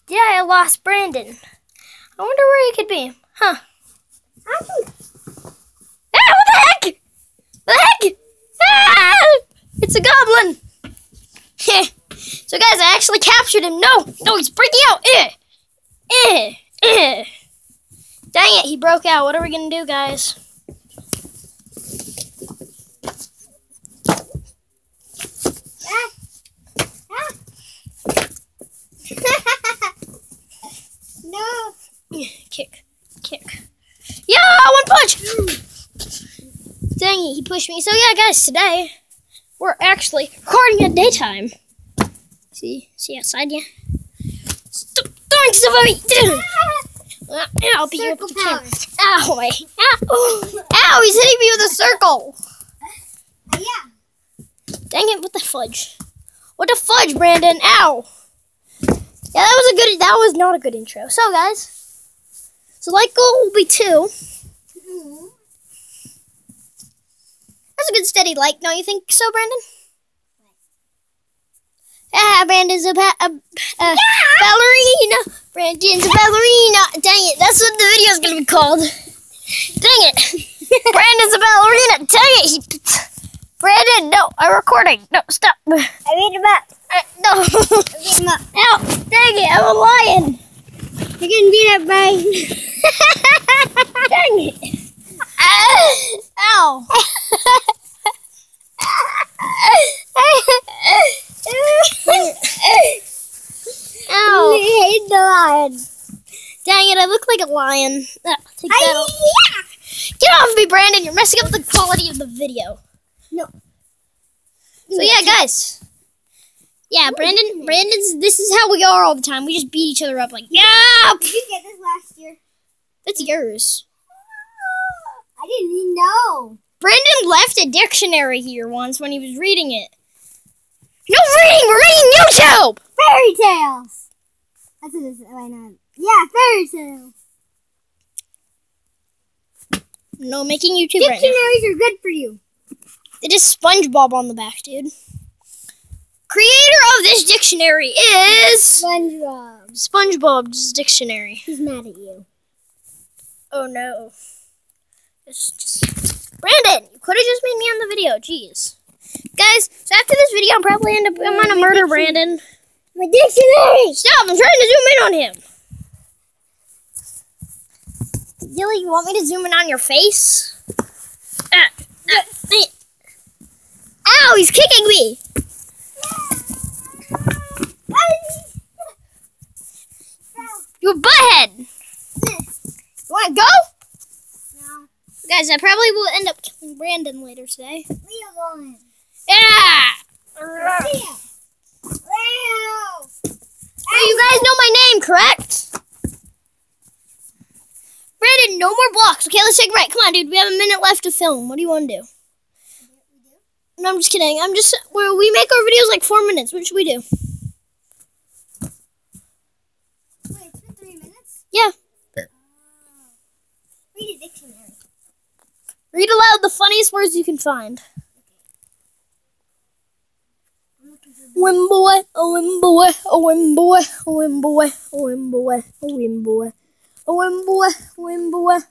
Yeah, I lost Brandon. I wonder where he could be. Huh. Ah, what the heck? What the heck? Ah! It's a goblin. So guys, I actually captured him. No, he's breaking out. Dang it, he broke out. What are we gonna do, guys? No. Kick. Yeah, one punch. Dang it, he pushed me. So yeah, guys, today we're actually recording at daytime. See outside, yeah. Stop throwing stuff at me. I'll be here with the camera. Ow, my. Ow, he's hitting me with a circle. Yeah. Dang it, what the fudge? What the fudge, Brandon? Ow. Yeah, that was not a good intro. So, guys, light goal will be 2. That's a good steady like, don't you think so, Brandon? Brandon's a ballerina. Brandon's a ballerina. Dang it, that's what the video's gonna be called. Dang it. Brandon's a ballerina. Dang it. Brandon, no, I'm recording. No, stop. I beat him up. No. I beat him up. Ow, dang it, I'm a lion. You're getting beat up by... Dang it. Ow. Ow. I hate the lion. Dang it, I look like a lion. Take that off. Get off me, Brandon. You're messing up the quality of the video. No. So yeah, guys. Yeah, Brandon's, this is how we are all the time. We just beat each other up like, yeah! Did you get this last year? That's yours. I didn't even know. Brandon left a dictionary here once when he was reading it. No reading! We're reading YouTube! Fairy tales. That's what it is. Why not? Yeah, fairy tales. No, making YouTube right now. Dictionaries are good for you. It is SpongeBob on the back, dude. Creator of this dictionary is... SpongeBob. SpongeBob's dictionary. He's mad at you. Oh, no. Just... Brandon, you could have just made me on the video. Jeez. Guys, so after this video, I'm going to murder Brandon. My dictionary! Stop, I'm trying to zoom in on him. Dilly, you want me to zoom in on your face? Ow, he's kicking me. You butthead. You want to go? No. Guys, I probably will end up killing Brandon later today. Leave alone. Yeah. So you guys know my name, correct? Brandon, no more blocks. Okay, let's take a break. Come on, dude. We have a minute left to film. What do you want to do? No, I'm just kidding. We make our videos like 4 minutes. What should we do? Wait, it's been 3 minutes? Yeah. Read a dictionary. Read aloud the funniest words you can find. Wimboy, a wimboy, a wimboy, a wimboy, a wimboy, a wimboy, a wimboy, wimboy,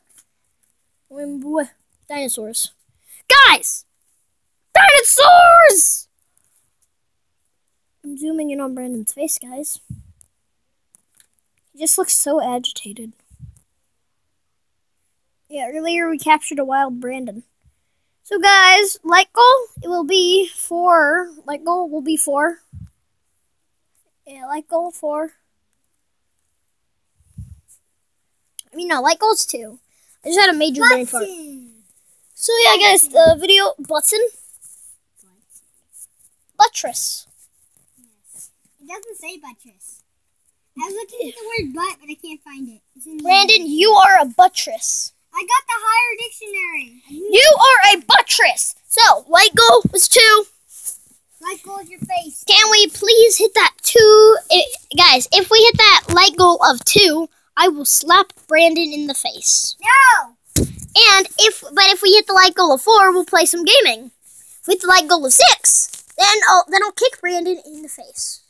wimboy. Dinosaurs. Guys! Dinosaurs! I'm zooming in on Brandon's face, guys. He just looks so agitated. Yeah, earlier we captured a wild Brandon. So guys, light goal, will be 4. Light goal will be 4. Yeah, light goal 4. I mean, no, light goal's 2. I just had a major brain fart. So yeah, guys, the video, Butson. Buttress. Yes. It doesn't say buttress. I was looking at the word butt, but I can't find it. It's in Brandon, you are a buttress. I got the higher dictionary. You are a buttress. So, light goal was 2. Light goal is your face. Can we please hit that 2? Guys, if we hit that light goal of 2, I will slap Brandon in the face. No! And if we hit the light goal of 4, we'll play some gaming. If we hit the light goal of 6, then I'll kick Brandon in the face.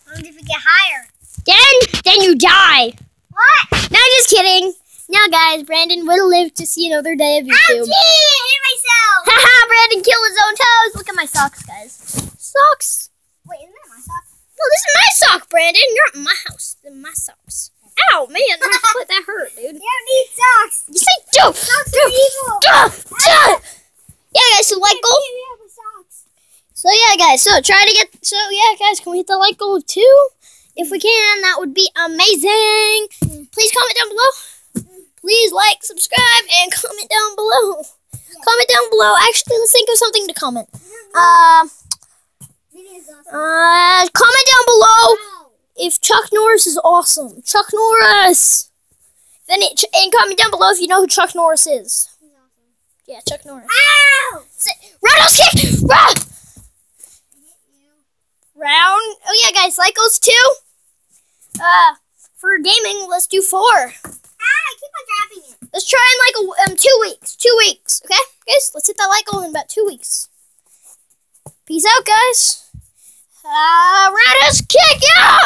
What if we get higher? Then then you die. What? No, just kidding. Now, guys, Brandon will live to see another day of YouTube. Ouchie! I hit myself. Haha, Brandon killed his own toes. Look at my socks, guys. Socks. Wait, isn't that my sock? No, this is my sock, Brandon. You're at my house. They're my socks. Ow, man, my foot, that hurt, dude. You don't need socks. You say do. Socks are evil. Yeah, guys, so like goal. So yeah, guys, can we hit the like goal of 2? If we can, that would be amazing. Please comment down below. Please like, subscribe, and comment down below. Comment down below. Actually, let's think of something to comment. Comment down below if Chuck Norris is awesome. Chuck Norris. And comment down below if you know who Chuck Norris is. Yeah, Chuck Norris. Ow! Roundhouse kick! Round. Oh yeah, guys, like goes 2. For gaming, let's do 4. I keep on dropping it. Let's try in like 2 weeks. 2 weeks, okay, guys? Let's hit that like goal in about 2 weeks. Peace out, guys. Roundhouse kick, yeah!